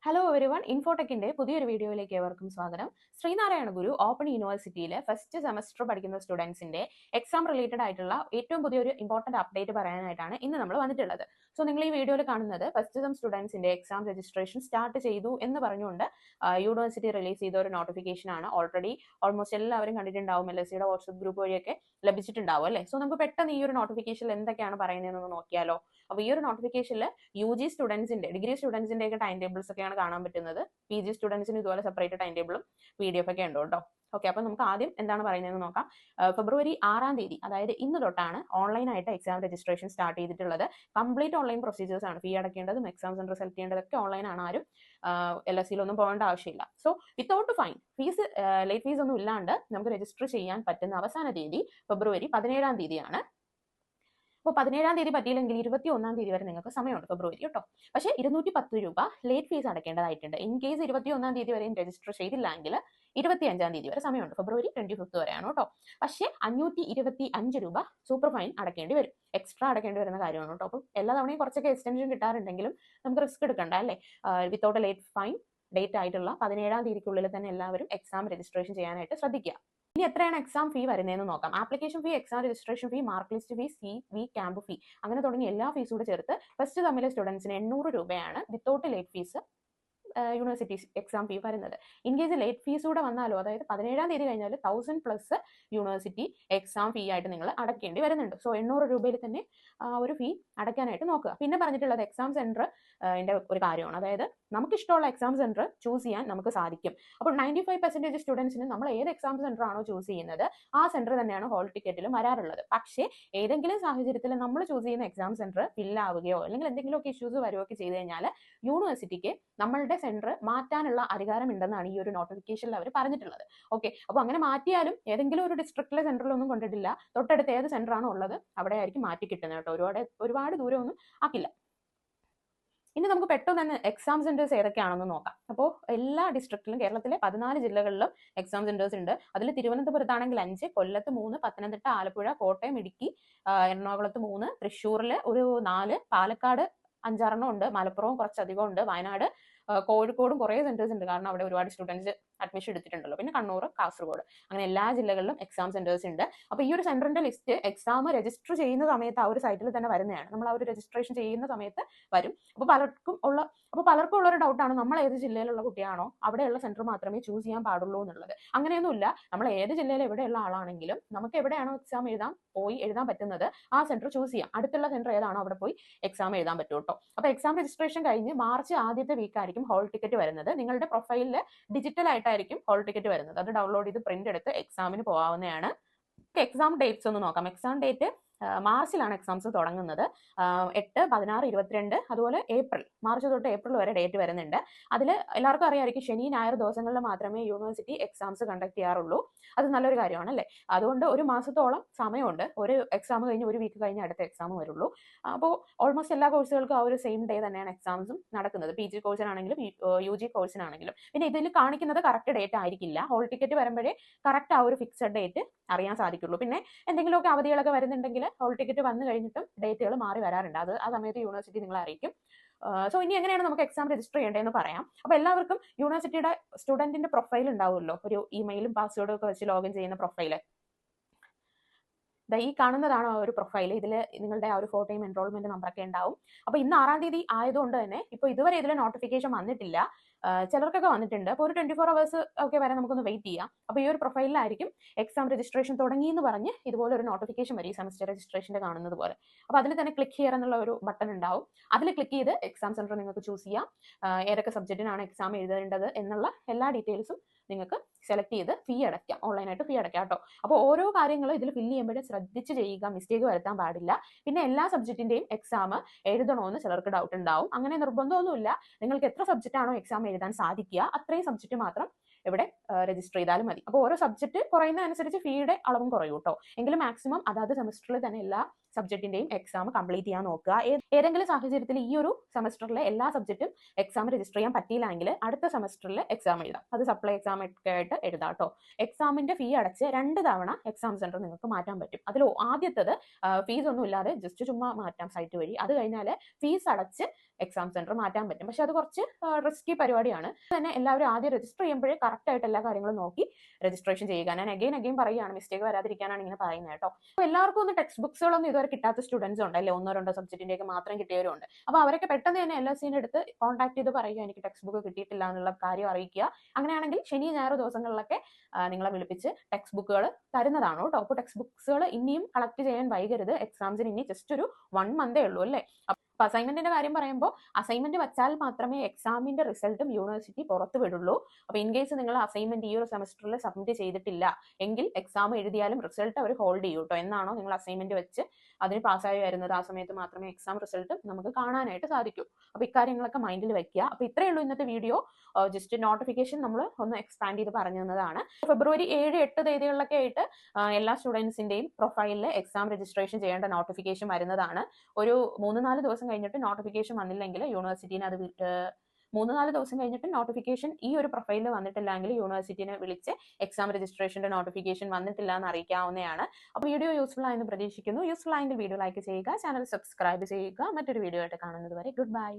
Hello everyone, ഇൻഫോടെക്കിന്റെ പുതിയൊരു വീഡിയോയിലേക്ക് ഏവർക്കും സ്വാഗതം. ശ്രീനാരായണ ഗുരു ഓപ്പൺ യൂണിവേഴ്സിറ്റിയിലെ ഫസ്റ്റ് സെമസ്റ്റർ പഠിക്കുന്ന സ്റ്റുഡൻസിന്റെ എക്സാം റിലേറ്റഡ് ആയിട്ടുള്ള ഏറ്റവും പുതിയൊരു ഇമ്പോർട്ടന്റ് അപ്ഡേറ്റ് പറയാനായിട്ടാണ് ഇന്ന് നമ്മൾ വന്നിട്ടുള്ളത്. സോ നിങ്ങൾ ഈ വീഡിയോയിൽ കാണുന്നത് ഫസ്റ്റ് സെം സ്റ്റുഡൻസിന്റെ എക്സാം രജിസ്ട്രേഷൻ സ്റ്റാർട്ട് ചെയ്തു എന്ന് പറഞ്ഞുകൊണ്ട് യൂണിവേഴ്സിറ്റി റിലീസ് ചെയ്ത ഒരു നോട്ടിഫിക്കേഷൻ ആണ്. ഓൾറെഡി ഓൾമോസ്റ്റ് എല്ലാവരും കണ്ടിട്ടുണ്ടാവും, LSCയുടെ വാട്സ്ആപ്പ് ഗ്രൂപ്പ് വഴിയൊക്കെ ലഭിച്ചിട്ടുണ്ടാവും അല്ലേ. സോ നമുക്ക് പെട്ടെന്ന് ഈ ഒരു നോട്ടിഫിക്കേഷനിൽ എന്തൊക്കെയാണ് പറയുന്നതെന്ന് നോക്കിയാലോ. അപ്പോൾ ഈ ഒരു നോട്ടിഫിക്കേഷനിൽ UG സ്റ്റുഡൻസിന്റെ, ഡിഗ്രി സ്റ്റുഡൻസിന്റെ ഒക്കെ ടൈം ടേബിൾസ് ഒക്കെയാണ് കാണാൻ പറ്റുന്നത്. PG സ്റ്റുഡൻസിന് ഇതുപോലെ സെപ്പറേറ്റ് ടൈം ടേബിളും PDF ഒക്കെ ഉണ്ട് കേട്ടോ. ഓക്കെ, അപ്പോൾ നമുക്ക് ആദ്യം എന്താണ് പറയുന്നതെന്ന് നോക്കാം. ഫെബ്രുവരി 6-ാം തീയതി, അതായത് ഇന്ന് തൊട്ടാണ് ഓൺലൈനായിട്ട് എക്സാം രജിസ്ട്രേഷൻ സ്റ്റാർട്ട് ചെയ്തിട്ടുള്ളത്. കംപ്ലീറ്റ് ഓൺലൈൻ പ്രൊസീജിയേഴ്സ് ആണ്. ഫീ അടയ്ക്കേണ്ടതും എക്സാം സെന്റർ സെലക്ട് ചെയ്യേണ്ടതൊക്കെ ഓൺലൈൻ ആണ്. ആരും LSCയിലൊന്നും പോകേണ്ട ആവശ്യമില്ല. So without fine, fees late fees ഒന്നും ഇല്ലാണ്ട് നമുക്ക് രജിസ്റ്റർ ചെയ്യാൻ പറ്റുന്ന അവസാന തീയതി ഫെബ്രുവരി 17-ാം തീയതിയാണ്. അപ്പോൾ 17-ാം തീയതി പറ്റിയില്ലെങ്കിൽ 21-ാം തീയതി വരെ നിങ്ങൾക്ക് സമയമുണ്ട്, ഫെബ്രുവരി കേട്ടോ. പക്ഷേ 210 രൂപ ലേറ്റ് ഫീസ് അടയ്ക്കേണ്ടതായിട്ടുണ്ട്. ഇൻ കേസ് 21-ാം തീയതി വരെയും രജിസ്റ്റർ ചെയ്തില്ലെങ്കിൽ 25-ാം തീയതി വരെ സമയമുണ്ട്, ഫെബ്രുവരി 25 വരെയാണ് കേട്ടോ. പക്ഷേ 525 രൂപ സൂപ്പർ ഫൈൻ അടയ്ക്കേണ്ടി വരും, എക്സ്ട്രാ അടയ്ക്കേണ്ടി വരുന്ന കാര്യമാണ് കേട്ടോ. അപ്പോൾ എല്ലാ തവണയും കുറച്ചൊക്കെ എക്സ്റ്റൻഷൻ കിട്ടാറുണ്ടെങ്കിലും നമുക്ക് റിസ്ക് എടുക്കണ്ട അല്ലേ. വിത്തൗട്ട് ലേറ്റ് ഫൈൻ ഡേറ്റ് ആയിട്ടുള്ള 17-ാം തീയതിക്കുള്ളിൽ തന്നെ എല്ലാവരും എക്സാം രജിസ്ട്രേഷൻ ചെയ്യാനായിട്ട് ശ്രദ്ധിക്കുക. ഇനി എത്രയാണ് എക്സാം ഫീ വരുന്നതെന്ന് നോക്കാം. Application fee, exam registration fee, mark list fee, CV, camp fee, അങ്ങനെ തുടങ്ങി എല്ലാ ഫീസും കൂടെ ചേർത്ത് ഫസ്റ്റ് തമ്മിലെ സ്റ്റുഡൻസിന് 800 രൂപയാണ് without late fees university exam fee വരുന്നത്. ഇൻ കേസ് ലേറ്റ് ഫീസ് കൂടെ വന്നാലോ, അതായത് 17-ാം തീയതി കഴിഞ്ഞാൽ 1000+ യൂണിവേഴ്സിറ്റി എക്സാം ഫീ ആയിട്ട് നിങ്ങൾ അടയ്ക്കേണ്ടി വരുന്നുണ്ട്. സോ 800 രൂപയിൽ തന്നെ ഒരു ഫീ അടയ്ക്കാനായിട്ട് നോക്കുക. പിന്നെ പറഞ്ഞിട്ടുള്ളത് എക്സാം സെന്റർ ഒരു കാര്യമാണ്. അതായത് നമുക്ക് ഇഷ്ടമുള്ള എക്സാം സെന്റർ ചൂസ് ചെയ്യാൻ നമുക്ക് സാധിക്കും. അപ്പോൾ 95% സ്റ്റുഡൻസിന് നമ്മൾ ഏത് എക്സാം സെന്റർ ആണോ ചൂസ് ചെയ്യുന്നത് ആ സെന്റർ തന്നെയാണ് ഹോൾ ടിക്കറ്റിലും വരാറുള്ളത്. പക്ഷേ ഏതെങ്കിലും സാഹചര്യത്തിൽ നമ്മൾ ചൂസ് ചെയ്യുന്ന എക്സാം സെന്റർ ഫില്ലാവുകയോ അല്ലെങ്കിൽ എന്തെങ്കിലുമൊക്കെ ഇഷ്യൂസ് വരികയൊക്കെ ചെയ്ത് കഴിഞ്ഞാൽ യൂണിവേഴ്സിറ്റിക്ക് നമ്മളുടെ സെന്റർ മാറ്റാനുള്ള അധികാരം ഉണ്ടെന്നാണ് ഈ ഒരു നോട്ടിഫിക്കേഷനിൽ അവർ പറഞ്ഞിട്ടുള്ളത്. ഓക്കെ, അപ്പോൾ അങ്ങനെ മാറ്റിയാലും ഏതെങ്കിലും ഒരു ഡിസ്ട്രിക്റ്റിലെ സെന്ററിലൊന്നും കൊണ്ടിട്ടില്ല, തൊട്ടടുത്ത് ഏത് സെന്റർ ആണോ ഉള്ളത് അവിടെ ആയിരിക്കും മാറ്റി കിട്ടുന്നത് കേട്ടോ. ഒരുപാട് ദൂരമൊന്നും ആക്കില്ല. ഇനി നമുക്ക് പെട്ടെന്ന് തന്നെ എക്സാം സെന്റേഴ്സ് ഏതൊക്കെയാണെന്ന് നോക്കാം. അപ്പോൾ എല്ലാ ഡിസ്ട്രിക്റ്റിലും, കേരളത്തിലെ 14 ജില്ലകളിലും എക്സാം സെന്റേഴ്സ് ഉണ്ട്. അതിൽ തിരുവനന്തപുരത്താണെങ്കിൽ 5, കൊല്ലത്ത് 3, പത്തനംതിട്ട, ആലപ്പുഴ, കോട്ടയം, ഇടുക്കി, എറണാകുളത്ത് 3, തൃശ്ശൂരിൽ ഒരു 4, പാലക്കാട് 5-6 ഉണ്ട്, മലപ്പുറവും കുറച്ചധികം ഉണ്ട്, വയനാട്, കോഴിക്കോടും കുറേ സെന്റേഴ്സ് ഉണ്ട്, കാരണം അവിടെ ഒരുപാട് സ്റ്റുഡൻസ് അഡ്മിഷൻ എടുത്തിട്ടുണ്ടല്ലോ. പിന്നെ കണ്ണൂർ, കാസർഗോഡ്, അങ്ങനെ എല്ലാ ജില്ലകളിലും എക്സാം സെന്റേഴ്സ് ഉണ്ട്. അപ്പോൾ ഈ ഒരു സെന്ററിന്റെ ലിസ്റ്റ് എക്സാം രജിസ്റ്റർ ചെയ്യുന്ന സമയത്ത് ആ ഒരു സൈറ്റിൽ തന്നെ വരുന്നതാണ്. നമ്മൾ ആ ഒരു രജിസ്ട്രേഷൻ ചെയ്യുന്ന സമയത്ത് വരും. അപ്പോൾ പലർക്കും ഉള്ള ഒരു ഡൗട്ടാണ്, നമ്മൾ ഏത് ജില്ലയിലുള്ള കുട്ടിയാണോ അവിടെയുള്ള സെന്റർ മാത്രമേ ചൂസ് ചെയ്യാൻ പാടുള്ളൂ എന്നുള്ളത്. അങ്ങനെയൊന്നുമില്ല. നമ്മൾ ഏത് ജില്ലയിൽ എവിടെയുള്ള ആളാണെങ്കിലും നമുക്ക് എവിടെയാണോ എക്സാം എഴുതാൻ പറ്റുന്നത് ആ സെന്റർ ചൂസ് ചെയ്യാം. അടുത്തുള്ള സെന്റർ ഏതാണോ അവിടെ പോയി എക്സാം എഴുതാൻ പറ്റും കേട്ടോ. അപ്പോൾ എക്സാം രജിസ്ട്രേഷൻ കഴിഞ്ഞ് മാർച്ച് ആദ്യത്തെ വീക്കായിരിക്കും ഹോൾ ടിക്കറ്റ് വരുന്നത്. നിങ്ങളുടെ പ്രൊഫൈലിൽ ഡിജിറ്റൽ ആയിട്ടായിരിക്കും ഹോൾ ടിക്കറ്റ് വരുന്നത്. അത് ഡൗൺലോഡ് ചെയ്ത് പ്രിന്റ് എടുത്ത് എക്സാമിന് പോകാവുന്നതാണ്. എക്സാം ഡേറ്റ്സ് ഒന്ന് നോക്കാം. എക്സാം ഡേറ്റ് മാർച്ചിലാണ് എക്സാംസ് തുടങ്ങുന്നത്. 8, 16, 22, അതുപോലെ മാർച്ച് തൊട്ട് ഏപ്രിൽ വരെ ഡേറ്റ് വരുന്നുണ്ട്. അതിൽ എല്ലാവർക്കും അറിയാമായിരിക്കും, ശനി ഞായർ ദിവസങ്ങളിൽ മാത്രമേ യൂണിവേഴ്സിറ്റി എക്സാംസ് കണ്ടക്ട് ചെയ്യാറുള്ളൂ. അത് നല്ലൊരു കാര്യമാണ് അല്ലേ. അതുകൊണ്ട് ഒരു മാസത്തോളം സമയമുണ്ട്. ഒരു എക്സാം കഴിഞ്ഞ് ഒരു വീക്ക് കഴിഞ്ഞ് അടുത്ത എക്സാം വരുള്ളൂ. അപ്പോൾ ഓൾമോസ്റ്റ് എല്ലാ കോഴ്സുകൾക്കും ആ ഒരു സെയിം ഡേ തന്നെയാണ് എക്സാംസും നടക്കുന്നത്. PG കോഴ്സിനാണെങ്കിലും UG കോഴ്സിനാണെങ്കിലും. പിന്നെ ഇതിൽ കാണിക്കുന്നത് കറക്റ്റ് ഡേറ്റ് ആയിരിക്കില്ല. ഹോൾ ടിക്കറ്റ് വരുമ്പോഴേ കറക്റ്റ് ആ ഒരു ഫിക്സഡ് ഡേറ്റ് അറിയാൻ സാധിക്കുള്ളൂ. പിന്നെ എന്തെങ്കിലുമൊക്കെ അവധികളൊക്കെ വരുന്നുണ്ടെങ്കിൽ ഹോൾ ടിക്കറ്റ് വന്നു കഴിഞ്ഞിട്ടും ഡേറ്റുകൾ മാറി വരാറുണ്ട്. അത് ആ സമയത്ത് യൂണിവേഴ്സിറ്റി നിങ്ങളെ അറിയിക്കും. സോ ഇനി എങ്ങനെയാണ് നമുക്ക് എക്സാം രജിസ്റ്റർ ചെയ്യേണ്ടതെന്ന് പറയാം. അപ്പോൾ എല്ലാവർക്കും യൂണിവേഴ്സിറ്റിയുടെ സ്റ്റുഡന്റിന്റെ പ്രൊഫൈൽ ഉണ്ടാവുമല്ലോ, ഒരു ഇമെയിലും പാസ്വേഡും ഒക്കെ വെച്ച് ലോഗിൻ ചെയ്യുന്ന പ്രൊഫൈൽ. ഈ കാണുന്നതാണ് ഒരു പ്രൊഫൈൽ. ഇതിൽ നിങ്ങളുടെ ആ ഒരു ഫോട്ടോയും എൻറോൾമെന്റ് നമ്പറൊക്കെ ഉണ്ടാവും. അപ്പോൾ ഇന്ന് 6-ാം തീയതി ആയതുകൊണ്ട് തന്നെ ഇപ്പോൾ ഇതുവരെ ഇതിൽ നോട്ടിഫിക്കേഷൻ വന്നിട്ടില്ല. ചിലർക്കൊക്കെ വന്നിട്ടുണ്ട്. അപ്പോൾ ഒരു 24 hours ഒക്കെ വരെ നമുക്കൊന്ന് വെയിറ്റ് ചെയ്യാം. അപ്പോൾ ഈ ഒരു പ്രൊഫൈലിലായിരിക്കും എക്സാം രജിസ്ട്രേഷൻ തുടങ്ങി എന്ന് പറഞ്ഞ് ഇതുപോലെ ഒരു നോട്ടിഫിക്കേഷൻ വരും, സെമസ്റ്റർ രജിസ്ട്രേഷൻ്റെ കാണുന്നത് പോലെ. അപ്പോൾ അതിൽ തന്നെ ക്ലിക്ക് ഹിയർ എന്നുള്ള ഒരു ബട്ടൺ ഉണ്ടാവും. അതിൽ ക്ലിക്ക് ചെയ്ത് എക്സാം സെന്റർ നിങ്ങൾക്ക് ചൂസ് ചെയ്യാം. ഏതൊക്കെ സബ്ജക്റ്റിനാണ് എക്സാം എഴുതേണ്ടത് എന്നുള്ള എല്ലാ ഡീറ്റെയിൽസും നിങ്ങൾക്ക് സെലക്ട് ചെയ്ത് ഫീ അടയ്ക്കാം, ഓൺലൈനായിട്ട് ഫീ അടയ്ക്കാം കേട്ടോ. അപ്പോൾ ഓരോ കാര്യങ്ങളും ഇതിൽ ഫില്ല് ചെയ്യുമ്പോഴേ ശ്രദ്ധിച്ച് ചെയ്യുക, മിസ്റ്റേക്ക് വരുത്താൻ പാടില്ല. പിന്നെ എല്ലാ സബ്ജക്റ്റിന്റെയും എക്സാം എഴുതണമെന്ന് ചിലർക്ക് ഡൗട്ട് ഉണ്ടാവും. അങ്ങനെ നിർബന്ധമൊന്നുമില്ല. നിങ്ങൾക്ക് എത്ര സബ്ജക്റ്റ് ആണോ എക്സാം എഴുതാൻ സാധിക്കുക അത്രയും സബ്ജക്റ്റ് മാത്രം ഇവിടെ രജിസ്റ്റർ ചെയ്താലും മതി. അപ്പോൾ ഓരോ സബ്ജക്റ്റ് കുറയുന്നതനുസരിച്ച് ഫീയുടെ അളവും കുറയും കേട്ടോ. എങ്കിലും മാക്സിമം അതാത് സെമസ്റ്ററിൽ തന്നെ എല്ലാ സബ്ജക്റ്റിന്റെയും എക്സാം കംപ്ലീറ്റ് ചെയ്യാൻ നോക്കുക. ഏതെങ്കിലും സാഹചര്യത്തിൽ ഈ ഒരു സെമസ്റ്ററിലെ എല്ലാ സബ്ജക്റ്റും എക്സാം രജിസ്റ്റർ ചെയ്യാൻ പറ്റിയില്ലെങ്കിൽ അടുത്ത സെമസ്റ്ററിൽ എക്സാം എഴുതാം. അത് സപ്ലൈ എക്സാം ഒക്കെ ആയിട്ട് എഴുതാം കേട്ടോ. എക്സാമിന്റെ ഫീ അടച്ച് 2 തവണ എക്സാം സെന്റർ നിങ്ങൾക്ക് മാറ്റാൻ പറ്റും. അതിൽ ആദ്യത്തത് ഫീസ് ഒന്നും ഇല്ലാതെ ജസ്റ്റ് ചുമ്മാ മാറ്റാം സൈറ്റ് വഴി. അത് കഴിഞ്ഞാൽ ഫീസ് അടച്ച് എക്സാം സെന്റർ മാറ്റാൻ പറ്റും. പക്ഷെ അത് കുറച്ച് റിസ്കി പരിപാടിയാണ്. തന്നെ എല്ലാവരും ആദ്യം രജിസ്റ്റർ ചെയ്യുമ്പോഴേ കറക്റ്റ് ആയിട്ട് എല്ലാ കാര്യങ്ങളും നോക്കി രജിസ്ട്രേഷൻ ചെയ്യുക. ഞാൻ അഗൈൻ പറയുകയാണ്, മിസ്റ്റേക്ക് വരാതിരിക്കാനാണ് ഇങ്ങനെ പറയുന്നത് കേട്ടോ. അപ്പോൾ എല്ലാവർക്കും ഒന്നും ടെക്സ്റ്റ് ബുക്സുകളൊന്നും ഇതുവരെ കിട്ടാത്ത സ്റ്റുഡൻസ് ഉണ്ട് അല്ലേ, 1-2 സബ്ജക്റ്റിന്റെയൊക്കെ മാത്രം കിട്ടിയവരുണ്ട്. അപ്പോൾ അവരൊക്കെ പെട്ടെന്ന് തന്നെ LSC അടുത്ത് കോൺടാക്ട് ചെയ്ത് പറയുക എനിക്ക് ടെക്സ്റ്റ് ബുക്ക് കിട്ടിയിട്ടില്ല എന്നുള്ള കാര്യം അറിയിക്കുക. അങ്ങനെയാണെങ്കിൽ ശനി ഞായർ ദിവസങ്ങളിലൊക്കെ നിങ്ങളെ വിളിപ്പിച്ച് ടെക്സ്റ്റ് ബുക്കുകൾ തരുന്നതാണ് കേട്ടോ. അപ്പോൾ ടെക്സ്റ്റ് ബുക്സുകൾ ഇനിയും കളക്ട് ചെയ്യാൻ വൈകരുത്. എക്സാംസിന് ഇനി ജസ്റ്റ് ഒരു 1 മന്തേ ഉള്ളൂ അല്ലേ. അപ്പൊ അസൈൻമെന്റിന്റെ കാര്യം പറയുമ്പോൾ അസൈൻമെന്റ് വെച്ചാൽ മാത്രമേ എക്സാമിന്റെ റിസൾട്ടും യൂണിവേഴ്സിറ്റി പുറത്തു വിടുള്ളൂ. അപ്പൊ ഇൻ കേസ് നിങ്ങൾ അസൈൻമെന്റ് ഈ ഒരു സെമസ്റ്ററിൽ സബ്മിറ്റ് ചെയ്തിട്ടില്ല എങ്കിൽ എക്സാം എഴുതിയാലും റിസൾട്ട് അവർ ഹോൾഡ് ചെയ്യും കേട്ടോ. എന്നാണോ നിങ്ങൾ അസൈൻമെന്റ് വെച്ച് അതിന് പാസ്സായി വരുന്നത് ആ സമയത്ത് മാത്രമേ എക്സാം റിസൾട്ട് നമുക്ക് കാണാനായിട്ട് സാധിക്കൂ. അപ്പൊ ഇക്കാര്യങ്ങളൊക്കെ മൈൻഡിൽ വെക്കുക. അപ്പൊ ഇത്രയേ ഉള്ളൂ ഇന്നത്തെ വീഡിയോ. ജസ്റ്റ് നോട്ടിഫിക്കേഷൻ നമ്മൾ ഒന്ന് എക്സ്പാൻഡ് ചെയ്ത് പറഞ്ഞു തന്നതാണ്. ഫെബ്രുവരി 7-8 തീയതികളിലൊക്കെ ആയിട്ട് എല്ലാ സ്റ്റുഡൻസിന്റെയും പ്രൊഫൈലിൽ എക്സാം രജിസ്ട്രേഷൻ ചെയ്യേണ്ട നോട്ടിഫിക്കേഷൻ വരുന്നതാണ്. ഒരു 3-4 ദിവസം കഴിഞ്ഞിട്ട് നോട്ടിഫിക്കേഷൻ വന്നില്ലെങ്കിൽ യൂണിവേഴ്സിറ്റിനെ അത് 3-4 ദിവസം കഴിഞ്ഞിട്ട് നോട്ടിഫിക്കേഷൻ ഈ ഒരു പ്രൊഫൈലിൽ വന്നിട്ടില്ലെങ്കിൽ യൂണിവേഴ്സിറ്റിനെ വിളിച്ച് എക്സാം രജിസ്ട്രേഷന്റെ നോട്ടിഫിക്കേഷൻ വന്നിട്ടില്ല എന്ന് അറിയിക്കാവുന്നതാണ്. അപ്പോൾ വീഡിയോ യൂസ്ഫുൾ ആയെന്ന് പ്രതീക്ഷിക്കുന്നു. യൂസ്ഫുൾ ആയെങ്കിൽ വീഡിയോ ലൈക്ക് ചെയ്യുക, ചാനൽ സബ്സ്ക്രൈബ് ചെയ്യുക. മറ്റൊരു വീഡിയോ ആയിട്ട് കാണുന്നത് വരെ ഗുഡ് ബൈ.